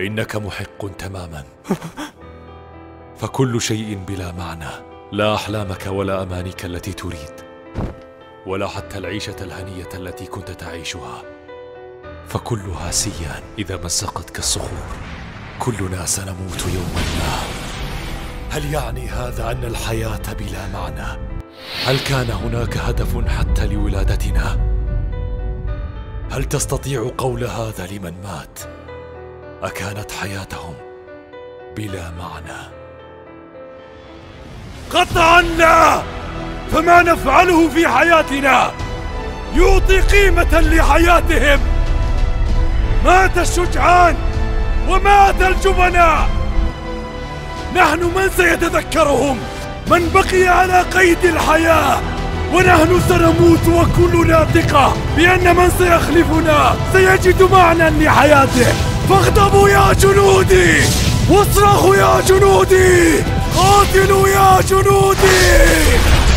إنك محق تماما. فكل شيء بلا معنى، لا أحلامك ولا أمانيك التي تريد، ولا حتى العيشة الهنية التي كنت تعيشها، فكلها سيان إذا مزقتك الصخور. كلنا سنموت يوما ما. هل يعني هذا أن الحياة بلا معنى؟ هل كان هناك هدف حتى لولادتنا؟ هل تستطيع قول هذا لمن مات؟ أكانت حياتهم بلا معنى؟ قطعا لا! فما نفعله في حياتنا يعطي قيمة لحياتهم. مات الشجعان ومات الجبناء. نحن من سيتذكرهم؟ من بقي على قيد الحياة، ونحن سنموت وكلنا ثقة بأن من سيخلفنا سيجد معنى لحياته. فاغضبوا يا جنودي، واصرخوا يا جنودي، قاتلوا يا جنودي.